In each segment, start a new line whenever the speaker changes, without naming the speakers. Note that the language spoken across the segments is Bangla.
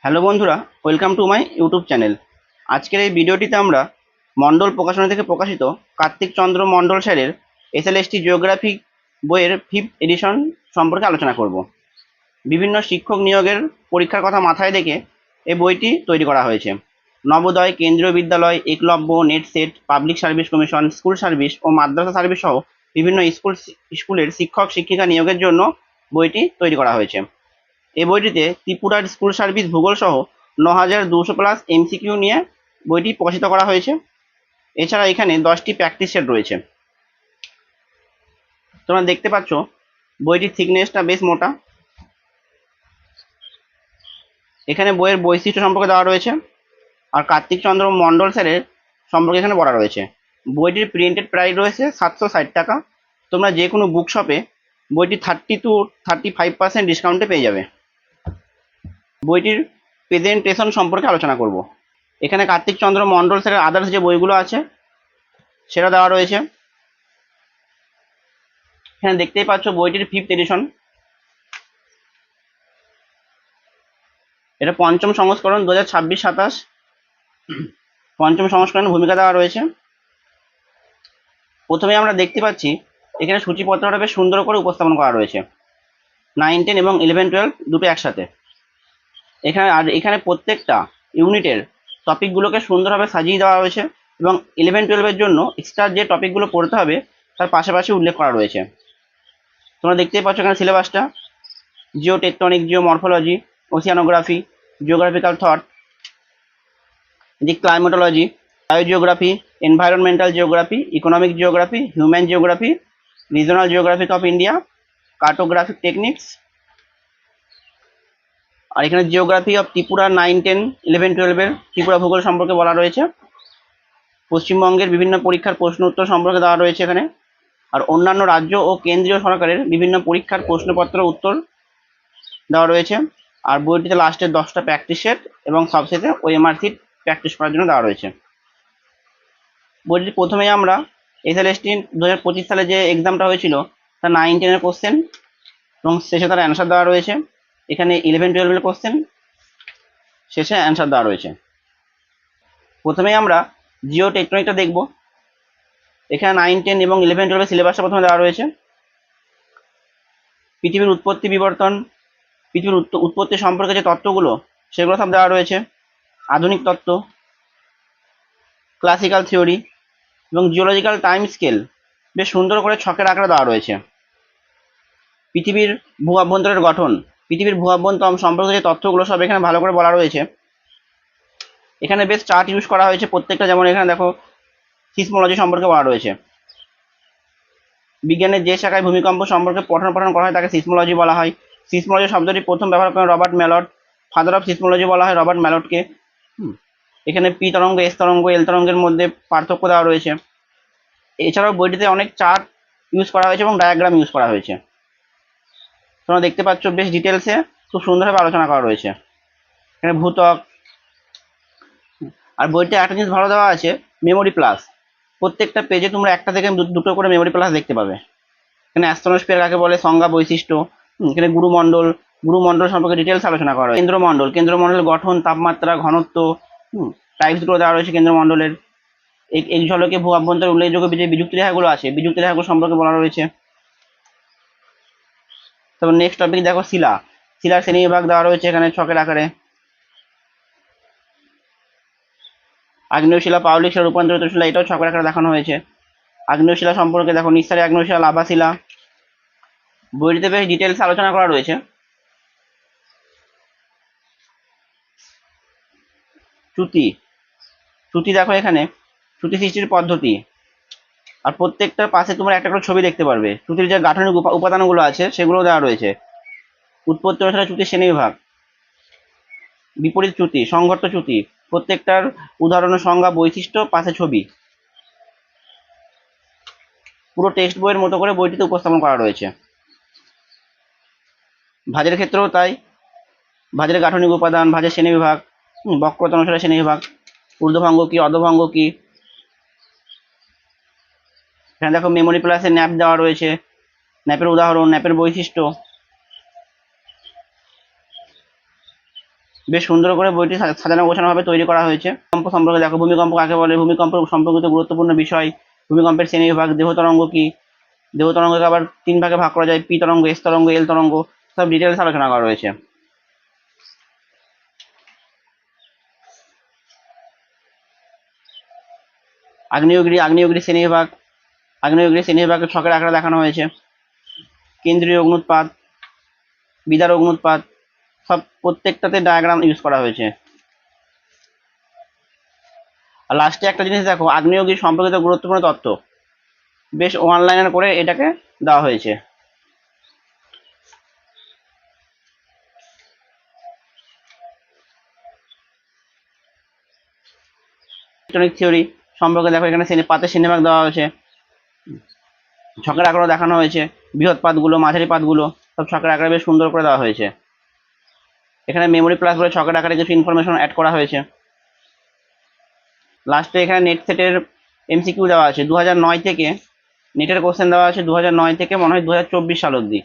হ্যালো বন্ধুরা, welcome to my YouTube channel. আজকের এই ভিডিওটিতে আমরা মণ্ডল প্রকাশনী থেকে প্রকাশিত কার্তিক চন্দ্র মণ্ডল স্যারের এসএলএসটি জিওগ্রাফি বইয়ের 5th এডিশন সম্পর্কে আলোচনা করব। বিভিন্ন শিক্ষক নিয়োগের পরীক্ষার কথা মাথায় রেখে এই বইটি তৈরি করা হয়েছে। Navodaya, Kendriya Vidyalaya, Eklavya, NET SET, public service commission, school service ও মাদ্রাসা সার্ভিস সহ বিভিন্ন স্কুলের শিক্ষক শিক্ষিকা নিয়োগের জন্য বইটি তৈরি করা হয়েছে। এই বইটিতে ত্রিপুরার স্কুল সার্ভিস ভূগোল সহ 9200+ এমসিকিউ নিয়ে বইটি প্রকাশিত করা হয়েছে। এছাড়া এখানে 10টি প্র্যাকটিস সেট রয়েছে। তোমরা দেখতে পাচ্ছ বইটির থিকনেসটা বেশ মোটা। এখানে বইয়ের বৈশিষ্ট্য সম্পর্কে দেওয়া রয়েছে আর কার্তিক চন্দ্র মণ্ডল স্যারের সম্পর্কে এখানে বলা রয়েছে। বইটির প্রিন্টেড প্রাইস রয়েছে 760 টাকা। তোমরা যে কোনো বুক শপে বইটি 30 to 35% ডিসকাউন্টে পেয়ে যাবে। বইটির প্রেজেন্টেশন সম্পর্কে আলোচনা করব। এখানে কার্তিক চন্দ্র মণ্ডল স্যারের আদার্স যে বইগুলো আছে সেটা দেওয়া রয়েছে। এখানে দেখতেই পাচ্ছ বইটির 5th এডিশন। এটা পঞ্চম সংস্করণ 2026-27 পঞ্চম সংস্করণের ভূমিকা দেওয়া রয়েছে। প্রথমে আমরা দেখতে পাচ্ছি এখানে সূচিপত্রটা বেশ সুন্দর করে উপস্থাপন করা রয়েছে। 9, 10 এবং 11, 12 দুটো একসাথে। এখানে প্রত্যেকটা ইউনিটের টপিকগুলোকে সুন্দরভাবে সাজিয়ে দেওয়া হয়েছে এবং 11, 12-এর জন্য এক্সট্রা যে টপিকগুলো পড়তে হবে তার পাশাপাশি উল্লেখ করা রয়েছে। তোমরা দেখতেই পাচ্ছ এখানে সিলেবাসটা: geotectonic, geomorphology, oceanography, geographical thought, the climatology, biogeography, environmental geography, economic geography, human geography, regional geographic of India, cartographic techniques. আর এখানে জিওগ্রাফি অফ ত্রিপুরা 9, 10, 11, 12-এর ত্রিপুরা ভূগোল সম্পর্কে বলা রয়েছে। পশ্চিমবঙ্গের বিভিন্ন পরীক্ষার প্রশ্ন উত্তর সম্পর্কে দেওয়া রয়েছে এখানে। আর অন্যান্য রাজ্য ও কেন্দ্রীয় সরকারের বিভিন্ন পরীক্ষার প্রশ্নপত্র উত্তর দেওয়া রয়েছে। আর বইটিতে লাস্টের 10টা প্র্যাকটিস সেট এবং সবশেষে ওএমআর সিট প্র্যাকটিস করার জন্য দেওয়া রয়েছে। বইটি প্রথমেই আমরা এসএলএসটি 2025 সালে যে এক্সামটা হয়েছিল তার 9, 10-এর কোশ্চেন এবং শেষে তার অ্যান্সার দেওয়া রয়েছে। এখানে 11, 12-এর কোশ্চেন, শেষে অ্যান্সার দেওয়া রয়েছে। প্রথমেই আমরা জিও টেকটনিকটা দেখব। এখানে 9, 10 এবং 11, 12-এর সিলেবাসটা প্রথমে দেওয়া রয়েছে। পৃথিবীর উৎপত্তি বিবর্তন, পৃথিবীর উৎপত্তি সম্পর্কে যে তত্ত্বগুলো সেগুলো সব দেওয়া রয়েছে। আধুনিক তত্ত্ব, ক্লাসিক্যাল থিওরি এবং জিওলজিক্যাল টাইম স্কেল বেশ সুন্দর করে ছকের আকারে দেওয়া রয়েছে। পৃথিবীর ভূ অভ্যন্তরের গঠন, পৃথিবীর ভূ অভ্যন্তর সম্পর্কে যে তথ্যগুলো সব এখানে ভালো করে বলা রয়েছে। এখানে বেশ চার্ট ইউজ করা হয়েছে প্রত্যেকটা, যেমন এখানে দেখো সিসমোলজি সম্পর্কে বলা রয়েছে। বিজ্ঞানের যে শাখায় ভূমিকম্প সম্পর্কে পঠন পাঠন করা হয় তাকে সিসমোলজি বলা হয়। সিসমোলজি শব্দটি প্রথম ব্যবহার করেন রবার্ট ম্যালট। ফাদার অফ সিসমোলজি বলা হয় রবার্ট ম্যালটকে। এখানে পি তরঙ্গ, এস তরঙ্গ, এল তরঙ্গের মধ্যে পার্থক্য দেওয়া রয়েছে। এছাড়াও বইটিতে অনেক চার্ট ইউজ করা হয়েছে এবং ডায়াগ্রাম ইউজ করা হয়েছে। তোমরা দেখতে পাচ্ছ বেশ ডিটেলসে খুব সুন্দরভাবে আলোচনা করা রয়েছে। এখানে ভূত্বক। আর বইটা একটা জিনিস ভালো দেওয়া আছে, মেমোরি প্লাস। প্রত্যেকটা পেজে তোমরা একটা থেকে দুটো করে মেমোরি প্লাস দেখতে পাবে। এখানে অ্যাস্ট্রোস্ফিয়ার কাকে বলে, সংজ্ঞা, বৈশিষ্ট্য। এখানে গুরুমণ্ডল, গুরুমণ্ডল সম্পর্কে ডিটেলস আলোচনা করা হয়। কেন্দ্রমণ্ডল, কেন্দ্রমণ্ডলের গঠন, তাপমাত্রা, ঘনত্ব, টাইপসগুলো দেওয়া রয়েছে কেন্দ্রমণ্ডলের। এই ঝলকে ভূ অভ্যন্তরের উল্লেখযোগ্য যে বিযুক্ত রেখাগুলো আছে, বিযুক্ত রেখাগুলো সম্পর্কে বলা রয়েছে। তারপর নেক্সট টপিক দেখো শিলা। শিলার শ্রেণীবিভাগ দেওয়া রয়েছে এখানে ছকের আকারে। আগ্নেয় শিলা, পাললিক শিলা, রূপান্তরিত শিলা, এটাও ছকের আকারে দেখানো হয়েছে। আগ্নেয় শিলা সম্পর্কে দেখো নিঃসারী আগ্নেয় শিলা, লাভা শিলা। বইটিতে বেশ ডিটেলস আলোচনা করা রয়েছে। চ্যুতি, চ্যুতি দেখো এখানে চ্যুতি সৃষ্টির পদ্ধতি। আর প্রত্যেকটার পাশে তোমরা একটা করে ছবি দেখতে পারবে। চ্যুতির যে গাঠনিক উপাদানগুলো আছে সেগুলো দেওয়া রয়েছে। উৎপত্তি অনুসারে চ্যুতির শ্রেণীবিভাগ, বিপরীত চ্যুতি, সংঘট্ট চ্যুতি, প্রত্যেকটার উদাহরণের সংজ্ঞা, বৈশিষ্ট্য, পাশে ছবি। পুরো টেক্সট বইয়ের মতো করে বইটিতে উপস্থাপন করা রয়েছে। ভাঁজের ক্ষেত্রেও তাই। ভাঁজের গাঠনিক উপাদান, ভাঁজের শ্রেণীবিভাগ, বক্রতা অনুসারে শ্রেণীবিভাগ, ঊর্ধ্বভঙ্গ কি, অধভঙ্গ কি। এখানে দেখো মেমোরি প্লাসে ন্যাপ দেওয়া রয়েছে, ন্যাপের উদাহরণ, ন্যাপের বৈশিষ্ট্য। বেশ সুন্দর করে বইটি সাজানো গোছানো ভাবে তৈরি করা হয়েছে। ভূমিকম্প সম্পর্কে দেখো, ভূমিকম্প কাকে বলে, ভূমিকম্প সম্পর্কিত গুরুত্বপূর্ণ বিষয়, ভূমিকম্পের শ্রেণীবিভাগ, দেহ তরঙ্গ কি, দেহ তরঙ্গকে আবার 3 ভাগে ভাগ করা যায়, পি তরঙ্গ, এস তরঙ্গ, এল তরঙ্গ, সব ডিটেলস আলোচনা করা রয়েছে। আগ্নেয়গিরি শ্রেণীবিভাগ ছকের আকারে দেখানো হয়েছে। কেন্দ্রীয় অগ্নুৎপাত, বিদার অগ্নুৎপাত, সব প্রত্যেকটাতে ডায়াগ্রাম ইউজ করা হয়েছে। আর লাস্টে একটা জিনিস দেখো, আগ্নেয়গিরি সম্পর্কিত গুরুত্বপূর্ণ তথ্য, বেশ ওয়ান লাইনার করে এটাকে দেওয়া হয়েছে। টেকটনিক থিওরি সম্পর্কে দেখো, এখানে পাতের শ্রেণীবিভাগ দেওয়া হয়েছে, ছকের আকারও দেখানো হয়েছে, বৃহৎ পাতগুলো, মাঝারি পাতগুলো সব ছকের আকারে বেশ সুন্দর করে দেওয়া হয়েছে। এখানে মেমোরি প্লাস বলে ছকের আকারে কিছু ইনফরমেশন অ্যাড করা হয়েছে। লাস্টে এখানে নেট সেটের এমসিকিউ দেওয়া আছে 2009 থেকে, নেটের কোশ্চেন দেওয়া আছে 2009 থেকে মনে হয় 2024 সাল অবধি।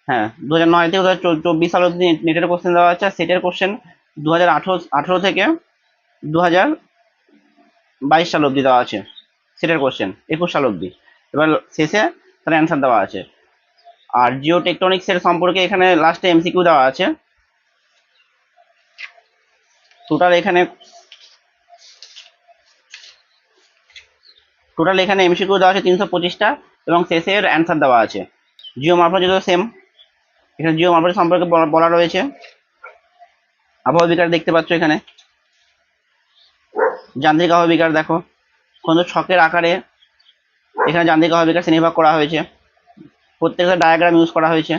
হ্যাঁ, 2009 থেকে 2024 সাল অবধি নেটের কোশ্চেন দেওয়া আছে। আর সেটের কোশ্চেন 2018 থেকে 2022 সাল অবধি দেওয়া আছে। সেটের কোশ্চেন 21 সাল অবধি, এবার শেষে তার অ্যান্সার দেওয়া আছে। আর জিও টেকটনিক্সের সম্পর্কে এখানে লাস্টে এমসিকিউ দেওয়া আছে। টোটাল এখানে এমসিকিউ দেওয়া আছে 325টা, এবং শেষের অ্যান্সার দেওয়া আছে। জিও মর্ফোলজি সেম, এখানে জিও মর্ফোলজি সম্পর্কে বলা রয়েছে। আবহাওয়া বিকার দেখতে পাচ্ছ এখানে, যান্ত্রিক আবহাওয়া বিকার দেখো, কোন ছকের আকারে এখানে যান্ত্রিক আবহাওয়া বিকার শ্রেণীভাগ করা হয়েছে, প্রত্যেকটা ডায়াগ্রাম ইউজ করা হয়েছে।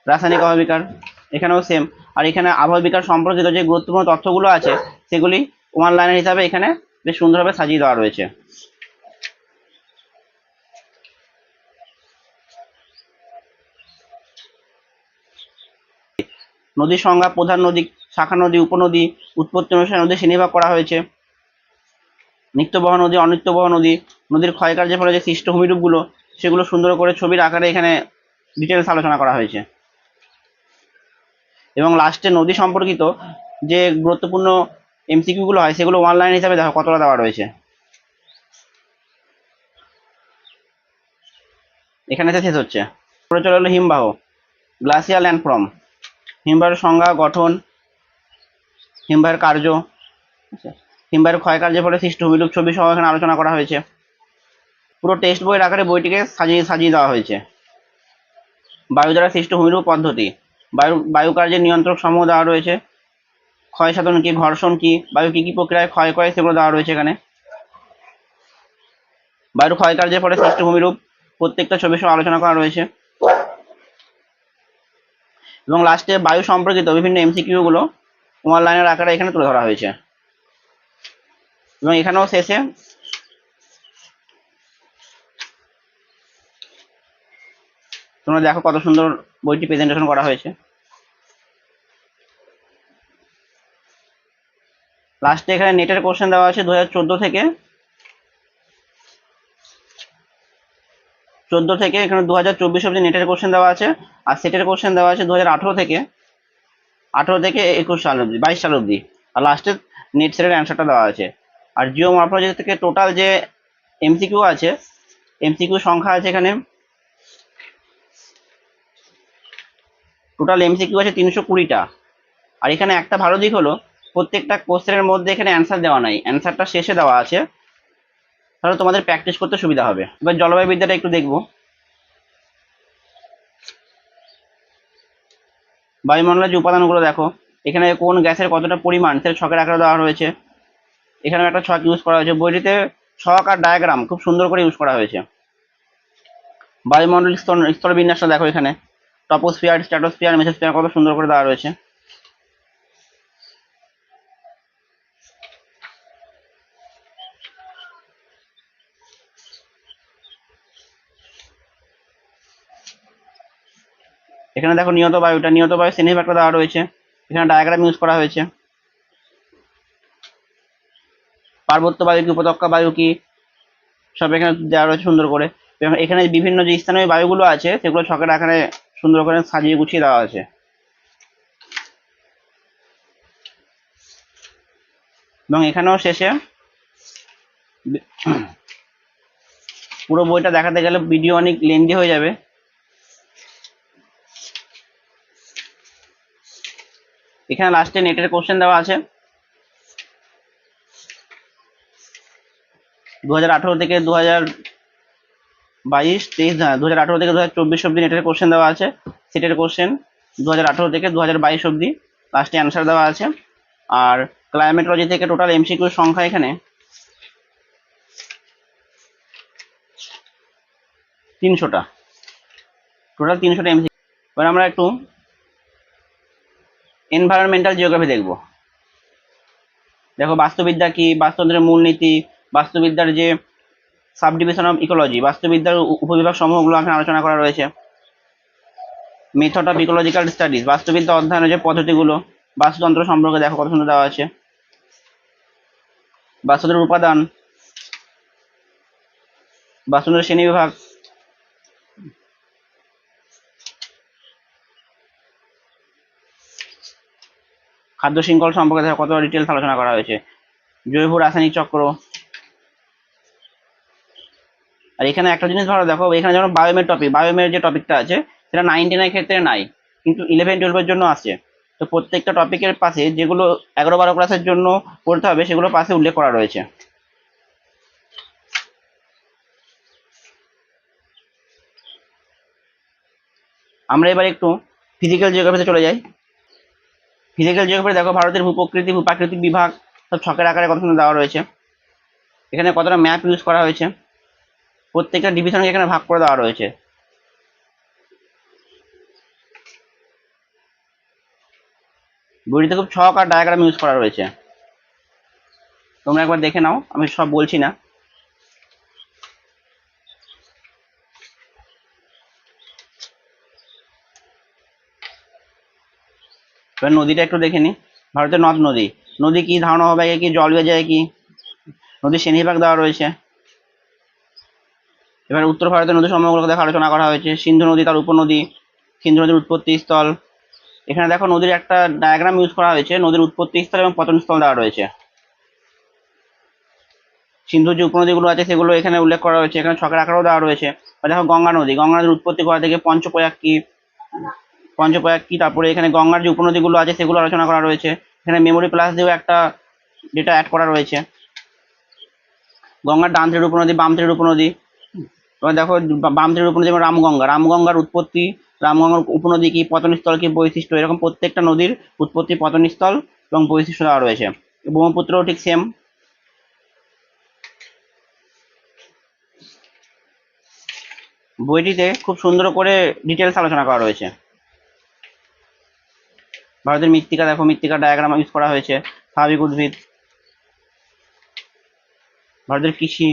রাসায়নিক আবহাওয়া বিকার এখানেও সেম। আর এখানে আবহাওয়া বিকার সম্পর্কিত যে গুরুত্বপূর্ণ তথ্যগুলো আছে সেগুলি ওয়ান লাইনার হিসাবে এখানে বেশ সুন্দরভাবে সাজিয়ে দেওয়া রয়েছে। নদীর সংজ্ঞা, প্রধান নদী, শাখা নদী, উপনদী, উৎপত্তি অনুসারে নদী শ্রেণীভাগ করা হয়েছে। নিত্যবহ নদী, অনিত্যবহ নদী, নদীর ক্ষয়কার্যের ফলে যে সৃষ্ট ভূমিরূপগুলো সেগুলো সুন্দর করে ছবির আকারে এখানে ডিটেলস আলোচনা করা হয়েছে। এবং লাস্টে নদী সম্পর্কিত যে গুরুত্বপূর্ণ এমসিকিউ গুলো হয় সেগুলো ওয়ান লাইন হিসাবে দেখো কতটা দেওয়া রয়েছে। এখানে শেষ হচ্ছে। পরে চলে হলো হিমবাহ, গ্লাসিয়াল ল্যান্ডফর্ম, হিমবাহের সংজ্ঞা, গঠন, হিমবাহের কার্য, হিমবাহের ক্ষয়কার্যের ফলে সৃষ্ট ভূমিরূপ ছবি সহ এখানে আলোচনা করা হয়েছে। পুরো টেক্সট বইয়ের আকারে বইটিকে সাজিয়ে দেওয়া হয়েছে। বায়ু দ্বারা সৃষ্ট ভূমিরূপ পদ্ধতি, বায়ু কার্যের নিয়ন্ত্রক সমূহ দেওয়া রয়েছে, ক্ষয় সাধন কি, ঘর্ষণ কি, বায়ু কি কি প্রক্রিয়ায় ক্ষয় করে সেগুলো দেওয়া রয়েছে এখানে। বায়ুর ক্ষয়কার্যের ফলে সৃষ্ট ভূমিরূপ প্রত্যেকটা ছবি সহ আলোচনা করা রয়েছে। এবং লাস্টে বায়ু সম্পর্কিত বিভিন্ন এমসিকিউ গুলো ওয়ান লাইনের আকারে এখানে তুলে ধরা হয়েছে। এবং এখানেও শেষে তোমরা দেখো কত সুন্দর বইটি প্রেজেন্টেশন করা হয়েছে। লাস্টে এখানে নেটের কোশ্চেন দেওয়া আছে 2014 থেকে এখানে 2024 অবধি নেটের কোশ্চেন দেওয়া আছে। আর সেটের কোশ্চেন দেওয়া আছে 2018 থেকে 21 সাল অবধি, 22 সাল অবধি। আর লাস্টে নেট সেটের অ্যান্সারটা দেওয়া আছে। আর জিও মর্ফোলজি থেকে টোটাল যে এমসিকিউ আছে, এমসিকিউ সংখ্যা আছে এখানে, টোটাল এমসিকিউ আছে 320টা। আর এখানে একটা ভালো দিক হলো প্রত্যেকটা কোশ্চেনের মধ্যে এখানে অ্যান্সার দেওয়া নাই, অ্যান্সারটা শেষে দেওয়া আছে, তাহলে তোমাদের প্র্যাকটিস করতে সুবিধা হবে। এবার জলবায়ু বিদ্যাটা একটু দেখবো। বায়ুমণ্ডলের যে উপাদানগুলো দেখো, এখানে কোন গ্যাসের কতটা পরিমাণ সেটা ছকের আকারে দেওয়া রয়েছে। এখানে একটা ছক ইউজ করা হয়েছে, বইটিতে ছক আর ডায়াগ্রাম খুব সুন্দর করে ইউজ করা হয়েছে। বায়ুমণ্ডল স্তর বিন্যাসটা দেখো, এখানে টপোস্ফিয়ার, স্ট্র্যাটোস্ফিয়ার, মেসোস্ফিয়ার কত সুন্দর করে দেওয়া রয়েছে। এখানে দেখো নিয়ত বায়ু শ্রেণীবিভাগটা দেওয়া রয়েছে, এখানে ডায়াগ্রাম ইউজ করা হয়েছে। পার্বত্য বায়ু কি, উপত্যকা বায়ু কি, সব এখানে দেওয়া রয়েছে সুন্দর করে। এবং এখানে বিভিন্ন যে স্থানীয় বায়ুগুলো আছে সেগুলো ছকের আকারে সুন্দর করে সাজিয়ে গুছিয়ে দেওয়া আছে। এবং এখানেও শেষে পুরো বইটা দেখাতে গেলে ভিডিও অনেক লেন্দি হয়ে যাবে। এখানে লাস্টে নেটের কোশ্চেন দেওয়া আছে 2018 থেকে 2022-23, 2018 থেকে 2024 অব্দি নেটের কোশ্চেন দেওয়া আছে। সেটের কোশ্চেন 2018 থেকে 2022 অব্দি লাস্টে অ্যান্সার দেওয়া আছে। আর ক্লাইমেটোলজি থেকে টোটাল এমসিকিউর সংখ্যা এখানে 300টা, টোটাল 300টা এমসিকিউ। এবার আমরা একটু এনভায়রনমেন্টাল জিওগ্রাফি দেখব। দেখো বাস্তুবিদ্যা কি, বাস্তুতন্ত্রের মূলনীতি, বাস্তুবিদ্যার যে সাবডিভিশন অফ ইকোলজি, বাস্তুবিদ্যার উপবিভাগ সমূহগুলো এখানে আলোচনা করা রয়েছে। মেথড অফ ইকোলজিক্যাল স্টাডিজ, বাস্তুবিদ্যা অধ্যয়নের যে পদ্ধতিগুলো, বাস্তুতন্ত্র সম্পর্কে দেখো কত সুন্দর দেওয়া আছে। বাস্তুতন্ত্রের উপাদান, বাস্তুতন্ত্রের শ্রেণীবিভাগ, খাদ্য শৃঙ্খল সম্পর্কে দেখো কত ডিটেলস আলোচনা করা হয়েছে। জৈব রাসায়নিক চক্র। আর এখানে একটা জিনিস ভালো দেখো, এখানে যেমন বায়োমের টপিক, বায়োমের যে টপিকটা আছে সেটা 9, 10 ক্ষেত্রে নাই, কিন্তু 11, 12 জন্য আছে। তো প্রত্যেকটা টপিকের পাশে যেগুলো 11, 12 ক্লাসের জন্য পড়তে হবে সেগুলো পাশে উল্লেখ করা রয়েছে। আমরা এবার একটু ফিজিক্যাল জিওগ্রাফিতে চলে যাই। ফিজিক্যাল জিওগ্রাফি দেখো ভারতের ভূপ্রকৃতি, ভূপ্রাকৃতিক বিভাগ সব ছকের আকারে কত সুন্দর দেওয়া রয়েছে। এখানে কতটা ম্যাপ ইউজ করা হয়েছে, প্রত্যেকটা ডিভিশনকে এখানে ভাগ করে দেওয়া রয়েছে। বইটিতে খুব ছক আর ডায়াগ্রাম ইউজ করা রয়েছে, তোমরা একবার দেখে নাও, আমি সব বলছি না। এবার নদীটা একটু দেখে নি। ভারতের নদ নদী, নদী কি, ধারণা হবে কি, জল যায় কি, নদীর শ্রেণীবিভাগ দেওয়া রয়েছে। এবার উত্তর ভারতের নদী সমূহগুলোকে দেখে আলোচনা করা হয়েছে। সিন্ধু নদী, তার উপনদী, সিন্ধু নদীর উৎপত্তি স্থল। এখানে দেখো নদীর একটা ডায়াগ্রাম ইউজ করা হয়েছে, নদীর উৎপত্তি স্থল এবং পতন স্থল দেওয়া রয়েছে। সিন্ধুর যে উপনদীগুলো আছে সেগুলো এখানে উল্লেখ করা হয়েছে, এখানে ছকের আকারেও দেওয়া রয়েছে। দেখো গঙ্গা নদী, গঙ্গা নদীর উৎপত্তি কোথা থেকে, পঞ্চপ্রয়াগ কি, তারপরে এখানে গঙ্গার যে উপনদীগুলো আছে সেগুলো আলোচনা করা রয়েছে। এখানে মেমোরি প্লাস দিয়েও একটা ডেটা অ্যাড করা রয়েছে। গঙ্গার ডান তীরের উপনদী, বাম তীরের উপনদী। এবার দেখো বাম তীরের উপনদী যেমন রামগঙ্গা, রামগঙ্গার উৎপত্তি, রামগঙ্গার উপনদী কি, পতনস্থল কি, বৈশিষ্ট্য, এরকম প্রত্যেকটা নদীর উৎপত্তি, পতনস্থল এবং বৈশিষ্ট্য দেওয়া রয়েছে। ব্রহ্মপুত্রও ঠিক সেম। বইটিতে খুব সুন্দর করে ডিটেলস আলোচনা করা রয়েছে। ভারতের মৃত্তিকা দেখো, মৃত্তিকা ডায়াগ্রাম ইউজ করা হয়েছে। স্বাভাবিক উদ্ভিদ, ভারতের কৃষি,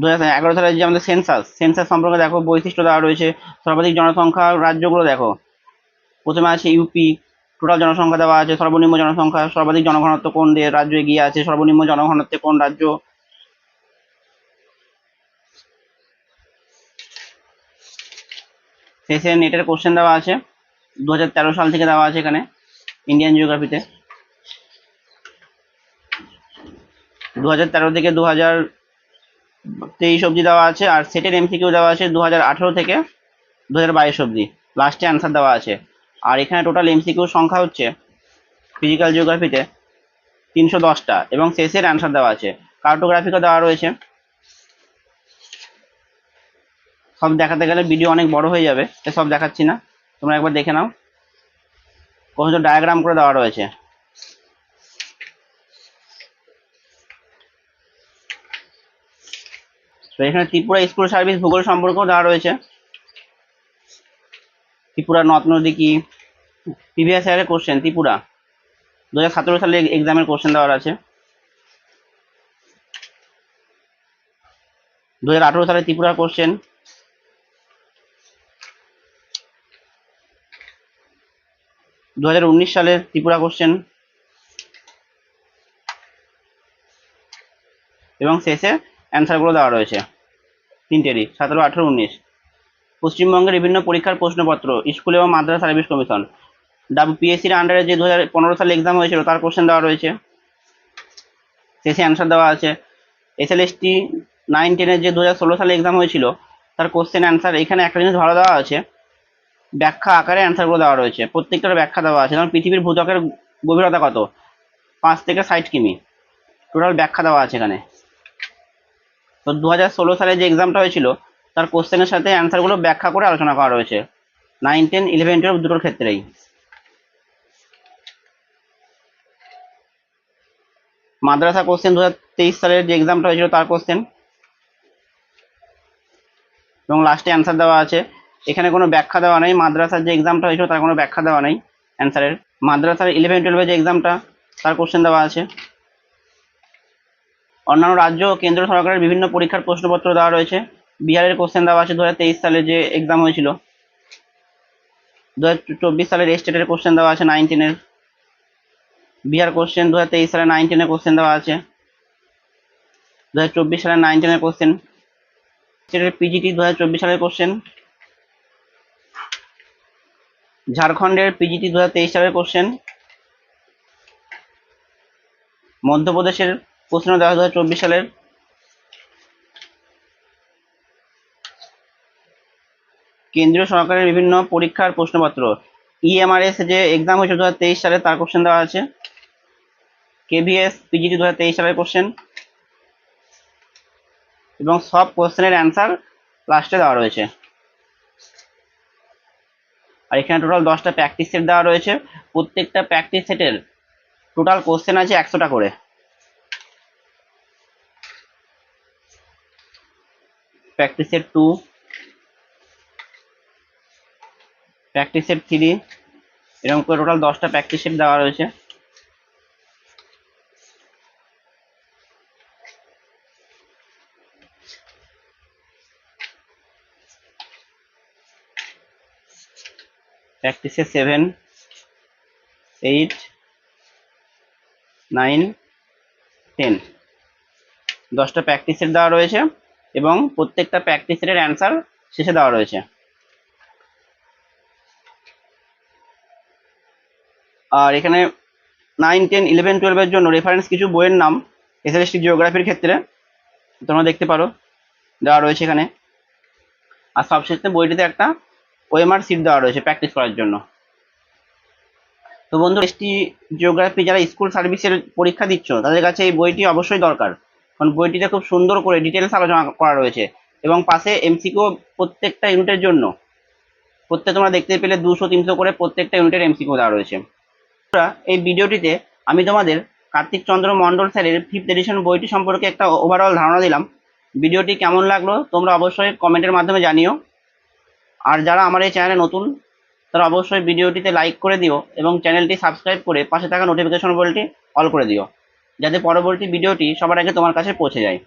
2011 সালের যে আমাদের সেন্সাস সম্পর্কে দেখো বৈশিষ্ট্য দেওয়া রয়েছে। সর্বাধিক জনসংখ্যা রাজ্যগুলো দেখো, প্রথমে আছে ইউপি, টোটাল জনসংখ্যা দেওয়া আছে, সর্বনিম্ন জনসংখ্যা, সর্বাধিক জনঘনত্ব কোন রাজ্য এগিয়ে আছে, সর্বনিম্ন জনঘনত্বে কোন রাজ্য। শেষে নেটের কোশ্চেন দেওয়া আছে, 2013 সাল থেকে দেওয়া আছে এখানে ইন্ডিয়ান জিওগ্রাফিতে। 2013 থেকে 2023 অব্দি দেওয়া আছে। আর সেটের এমসিকিউ দেওয়া আছে 2018 থেকে 2022 অব্দি, লাস্টে অ্যান্সার দেওয়া আছে। আর এখানে টোটাল এমসিকিউ সংখ্যা হচ্ছে ফিজিক্যাল জিওগ্রাফিতে 310টা এবং শেষের অ্যান্সার দেওয়া আছে। কার্টোগ্রাফিকও দেওয়া রয়েছে। সব দেখাতে গেলে ভিডিও অনেক বড় হয়ে যাবে, তাই সব দেখাচ্ছি না, তোমরা একবার দেখে নাও। কত ডায়াগ্রাম করে দেওয়া রয়েছে। তো এখানে ত্রিপুরা স্কুল সার্ভিস ভূগোল সম্পর্কেও দেওয়া রয়েছে। ত্রিপুরা নদ নদী কি, প্রিভিয়াস ইয়ারের কোশ্চেন, ত্রিপুরা 2017 সালে এক্সামের কোশ্চেন দেওয়ার আছে। 2018 সালে ত্রিপুরার কোশ্চেন, 2019 সালে ত্রিপুরা কোশ্চেন এবং শেষে অ্যান্সারগুলো দেওয়া রয়েছে তিনটেরই, 17, 18, 19। পশ্চিমবঙ্গের বিভিন্ন পরীক্ষার প্রশ্নপত্র, স্কুল এবং মাদ্রাসা সার্ভিস কমিশন, WPSCর আন্ডারে যে 2015 সালে এক্সাম হয়েছিল তার কোশ্চেন দেওয়া রয়েছে, শেষে অ্যান্সার দেওয়া আছে। SLST 9-10-এর যে 2016 সালে এক্সাম হয়েছিল তার কোশ্চেন অ্যান্সার এখানে একটা জিনিস ভালো দেওয়া আছে, ব্যাখ্যা আকারে অ্যান্সারগুলো দেওয়া রয়েছে, প্রত্যেকটার ব্যাখ্যা দেওয়া আছে। যেমন পৃথিবীর ভূত্বকের গভীরতা কত, 5 থেকে 60 কিমি, টোটাল ব্যাখ্যা দেওয়া আছে এখানে। তো 2016 সালে যে এক্সামটা হয়েছিল তার কোশ্চেনের সাথে অ্যান্সারগুলো ব্যাখ্যা করে আলোচনা করা রয়েছে 9, 10, 11, 12 দুটোর ক্ষেত্রেই। মাদ্রাসা কোশ্চেন 2023 সালের যে এক্সামটা হয়েছিল তার কোশ্চেন এবং লাস্টে অ্যান্সার দেওয়া আছে। এখানে কোনো ব্যাখ্যা দেওয়া নেই, মাদ্রাসার যে এক্সামটা হয়েছিল তার কোনো ব্যাখ্যা দেওয়া নেই অ্যান্সারের। মাদ্রাসার 11-12 যে এক্সামটা তার কোশ্চেন দেওয়া আছে। অন্যান্য রাজ্য ও কেন্দ্র সরকারের বিভিন্ন পরীক্ষার প্রশ্নপত্র দেওয়া রয়েছে। বিহারের কোশ্চেন দেওয়া আছে 2023 সালে যে এক্সাম হয়েছিল। 2024 সালের স্টেটের কোশ্চেন দেওয়া আছে 9, 10-এর। বিহার কোশ্চেন 2023 সালে 9, 10-এর কোশ্চেন দেওয়া আছে। 2024 সালে 9, 10-এর কোশ্চেন। স্টেটের PGT 2024 সালের কোশ্চেন। ঝাড়খণ্ডের PGT 2023 সালের কোশ্চেন। মধ্যপ্রদেশের প্রশ্ন দেওয়া 2024 সালের। কেন্দ্রীয় সরকারের বিভিন্ন পরীক্ষার প্রশ্নপত্র, EMRS যে এক্সাম হয়েছে 2023 সালে তার কোশ্চেন দেওয়া আছে। KVS PGT 2023 সালের কোশ্চেন এবং সব কোশ্চেনের অ্যান্সার লাস্টে দেওয়া রয়েছে। আর এখানে টোটাল 10টা প্র্যাকটিস সেট দেওয়া রয়েছে। প্রত্যেকটা প্র্যাকটিস সেটের টোটাল কোশ্চেন আছে 100টা করে। প্র্যাকটিস সেট 2, প্র্যাকটিস সেট 3, এরকম করে টোটাল 10টা প্র্যাকটিস সেট দেওয়া রয়েছে। প্র্যাকটিস সেট 7, 8, 9, 10, 10টা প্র্যাকটিস সেট দেওয়া রয়েছে এবং প্রত্যেকটা প্র্যাকটিস সেটের অ্যান্সার শেষে দেওয়া রয়েছে। আর এখানে 9, 10, 11, 12-এর জন্য রেফারেন্স কিছু বইয়ের নাম SLST জিওগ্রাফির ক্ষেত্রে তোমরা দেখতে পারো, দেওয়া রয়েছে এখানে। আর সবশেষে বইটিতে একটা OMR সিট দেওয়া রয়েছে প্র্যাকটিস করার জন্য। তো বন্ধু, ST জিওগ্রাফি যারা স্কুল সার্ভিসের পরীক্ষা দিচ্ছ তাদের কাছে এই বইটি অবশ্যই দরকার, কারণ বইটিতে খুব সুন্দর করে ডিটেলস আলোচনা করা রয়েছে এবং পাশে MCQ প্রত্যেকটা ইউনিটের জন্য তোমরা দেখতে পেলে 200-300 করে প্রত্যেকটা ইউনিটের MCQ দেওয়া রয়েছে। এই ভিডিওটিতে আমি তোমাদের কার্তিক চন্দ্র মণ্ডল স্যারের 5th এডিশন বইটি সম্পর্কে একটা ওভারঅল ধারণা দিলাম। ভিডিওটি কেমন লাগলো তোমরা অবশ্যই কমেন্টের মাধ্যমে জানিও। আর যারা আমার এই চ্যানেলে নতুন তারা অবশ্যই ভিডিওটিতে লাইক করে দিও এবং চ্যানেলটি সাবস্ক্রাইব করে পাশে থাকা নোটিফিকেশন বেলটি অল করে দিও, যাতে পরবর্তী ভিডিওটি সবার আগে তোমার কাছে পৌঁছে যায়।